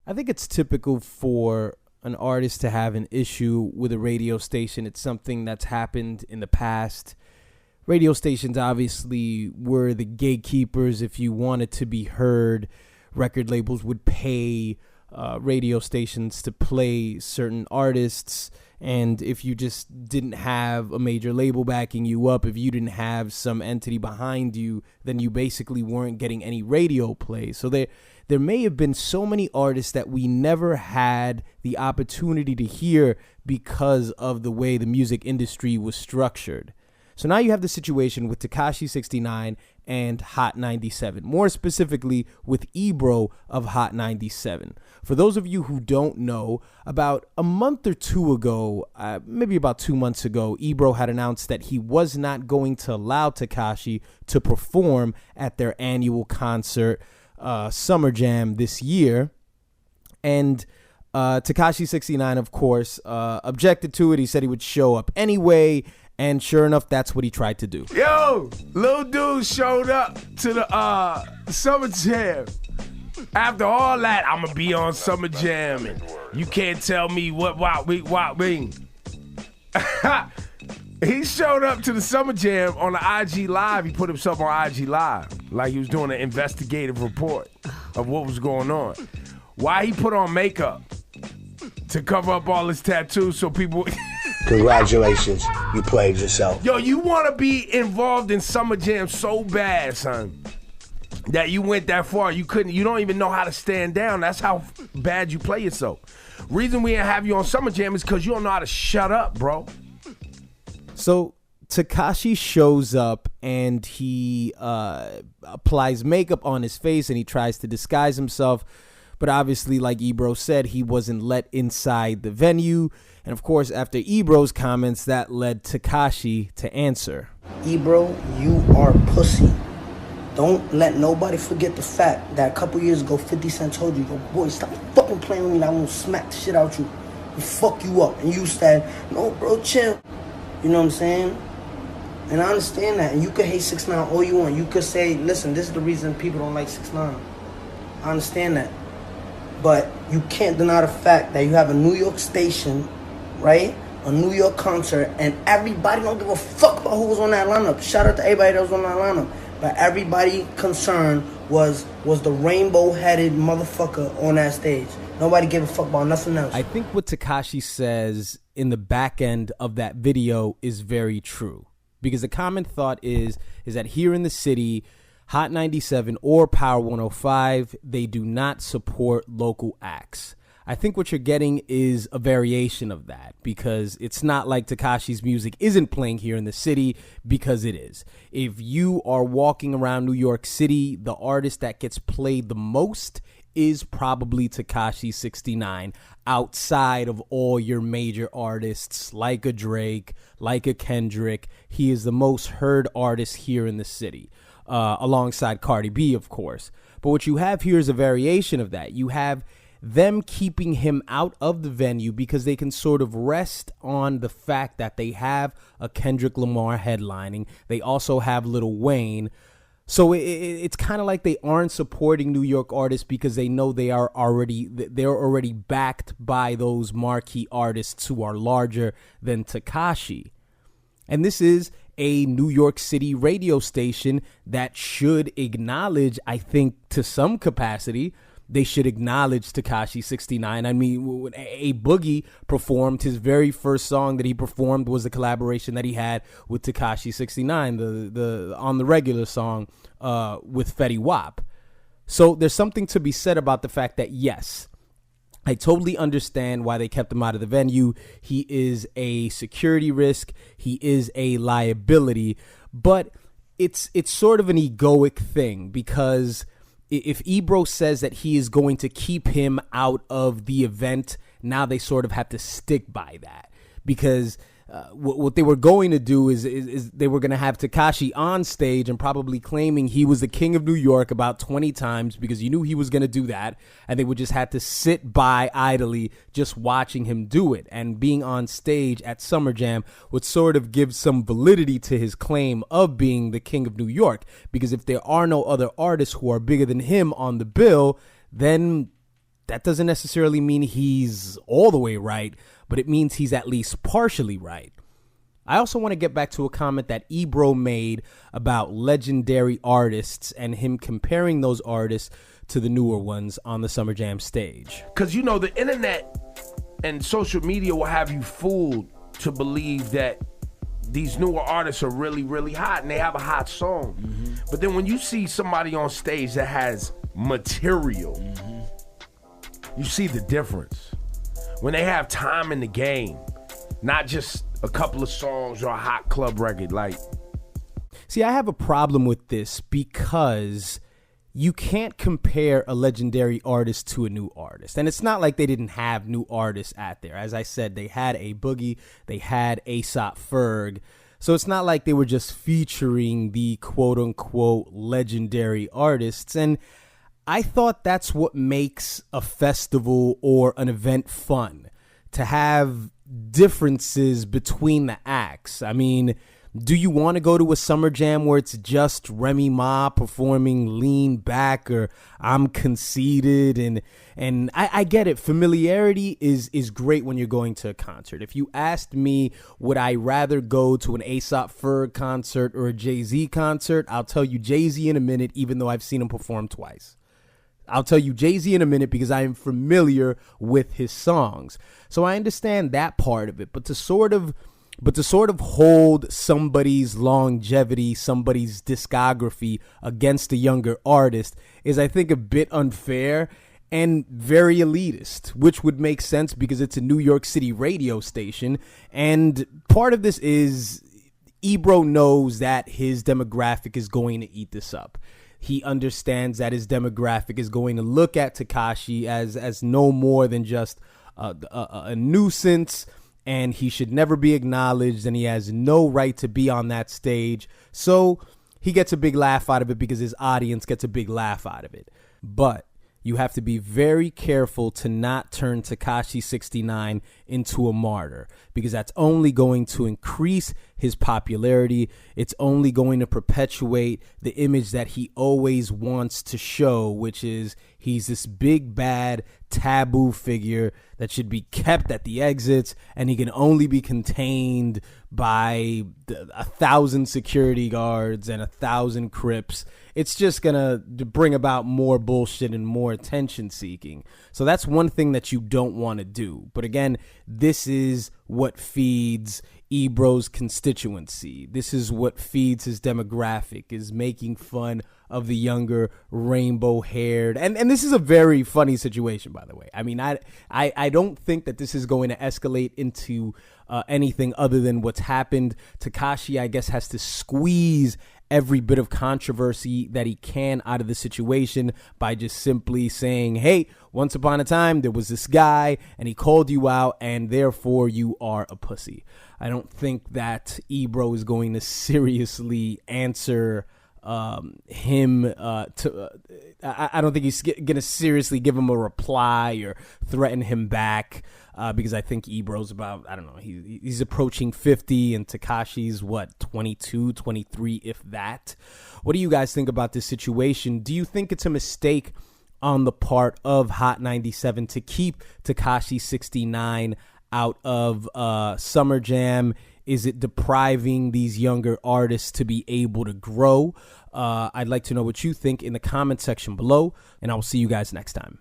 I think it's typical for an artist to have an issue with a radio station. It's something that's happened in the past. Radio stations obviously were the gatekeepers. If you wanted to be heard, record labels would pay radio stations to play certain artists. And if you just didn't have a major label backing you up, if you didn't have some entity behind you, then you basically weren't getting any radio play. So there may have been so many artists that we never had the opportunity to hear because of the way the music industry was structured. So now you have the situation with Tekashi 69 and Hot 97, more specifically with Ebro of Hot 97. For those of you who don't know, about a month or two ago, maybe about 2 months ago, Ebro had announced that he was not going to allow Tekashi to perform at their annual concert, Summer Jam, this year. And Tekashi 69, of course, objected to it. He said he would show up anyway. And sure enough, that's what he tried to do. Yo, little dude showed up to the Summer Jam. After all that, I'm going to be on Summer Jam. And you can't tell me what mean. He showed up to the Summer Jam on the IG Live. He put himself on IG Live like he was doing an investigative report of what was going on. Why he put on makeup? To cover up all his tattoos so people... Congratulations, you played yourself. Yo, you want to be involved in Summer Jam so bad, son, that you went that far. You don't even know how to stand down. That's how bad you play yourself. Reason we didn't have you on Summer Jam is because you don't know how to shut up, bro. So Tekashi shows up and he applies makeup on his face and he tries to disguise himself. But obviously, like Ebro said, he wasn't let inside the venue. And of course, after Ebro's comments, that led Tekashi to answer. Ebro, you are pussy. Don't let nobody forget the fact that a couple years ago, 50 Cent told you, yo, boy, stop fucking playing with me. I won't smack the shit out you and fuck you up. And you said, no, bro, chill. You know what I'm saying? And I understand that. And you could hate 6ix9ine all you want. You could say, listen, this is the reason people don't like 6ix9ine. I understand that. But you can't deny the fact that you have a New York station, right? A New York concert, and everybody don't give a fuck about who was on that lineup. Shout out to everybody that was on that lineup. But everybody concerned was the rainbow-headed motherfucker on that stage. Nobody gave a fuck about nothing else. I think what Tekashi says in the back end of that video is very true. Because the common thought is that here in the city, Hot 97 or Power 105, they do not support local acts. I think what you're getting is a variation of that, because it's not like Tekashi's music isn't playing here in the city, because it is. If you are walking around New York City, the artist that gets played the most is probably Tekashi 69, outside of all your major artists like a Drake, like a Kendrick. He is the most heard artist here in the city. Alongside Cardi B, of course. But what you have here is a variation of that. You have them keeping him out of the venue because they can sort of rest on the fact that they have a Kendrick Lamar headlining. They also have Lil Wayne. So it's kind of like they aren't supporting New York artists because they know they're already backed by those marquee artists who are larger than Tekashi. And this is a New York City radio station that should acknowledge, I think, to some capacity, they should acknowledge Tekashi 69. I mean, A Boogie performed, his very first song that he performed was the collaboration that he had with Tekashi 69, the on the regular song with Fetty Wap. So there's something to be said about the fact that, yes, I totally understand why they kept him out of the venue. He is a security risk. He is a liability. But it's sort of an egoic thing, because if Ebro says that he is going to keep him out of the event, now they sort of have to stick by that, because what they were going to do is they were going to have Tekashi on stage and probably claiming he was the king of New York about 20 times, because you knew he was going to do that, and they would just have to sit by idly just watching him do it. And being on stage at Summer Jam would sort of give some validity to his claim of being the king of New York, because if there are no other artists who are bigger than him on the bill, then that doesn't necessarily mean he's all the way right, but it means he's at least partially right. I also want to get back to a comment that Ebro made about legendary artists and him comparing those artists to the newer ones on the Summer Jam stage. Because, you know, the internet and social media will have you fooled to believe that these newer artists are really, really hot and they have a hot song. Mm-hmm. But then when you see somebody on stage that has material, you see the difference. When they have time in the game, not just a couple of songs or a hot club record. Like, see, I have a problem with this because you can't compare a legendary artist to a new artist. And it's not like they didn't have new artists out there. As I said, they had A Boogie, they had A$AP Ferg. So it's not like they were just featuring the quote unquote legendary artists. And I thought that's what makes a festival or an event fun, to have differences between the acts. I mean, do you want to go to a Summer Jam where it's just Remy Ma performing Lean Back or I'm Conceited? And I get it. Familiarity is great when you're going to a concert. If you asked me, would I rather go to an A$AP Ferg concert or a Jay-Z concert? I'll tell you Jay-Z in a minute, even though I've seen him perform twice. I'll tell you Jay-Z in a minute because I am familiar with his songs. So I understand that part of it, but to sort of hold somebody's longevity, somebody's discography against a younger artist is, I think, a bit unfair and very elitist, which would make sense because it's a New York City radio station. And part of this is Ebro knows that his demographic is going to eat this up. He understands that his demographic is going to look at Tekashi as no more than just a nuisance, and he should never be acknowledged, and he has no right to be on that stage. So he gets a big laugh out of it because his audience gets a big laugh out of it. But you have to be very careful to not turn Tekashi 69 into a martyr, because that's only going to increase his popularity. It's only going to perpetuate the image that he always wants to show, which is he's this big, bad, taboo figure that should be kept at the exits, and he can only be contained by 1,000 security guards and 1,000 Crips. It's just gonna bring about more bullshit and more attention seeking. So that's one thing that you don't want to do. But again, this is what feeds Ebro's constituency. This is what feeds his demographic, is making fun of the younger rainbow-haired. And this is a very funny situation, by the way. I mean, I don't think that this is going to escalate into anything other than what's happened. Tekashi, I guess, has to squeeze every bit of controversy that he can out of the situation by just simply saying, hey, once upon a time, there was this guy and he called you out and therefore you are a pussy. I don't think that Ebro is going to seriously answer him I don't think he's going to seriously give him a reply or threaten him back because I think Ebro's about, I don't know, he's approaching 50 and Tekashi's, 22, 23, if that. What do you guys think about this situation? Do you think it's a mistake on the part of Hot 97 to keep Tekashi 69 out of Summer Jam? Is it depriving these younger artists to be able to grow? I'd like to know what you think in the comment section below, and I will see you guys next time.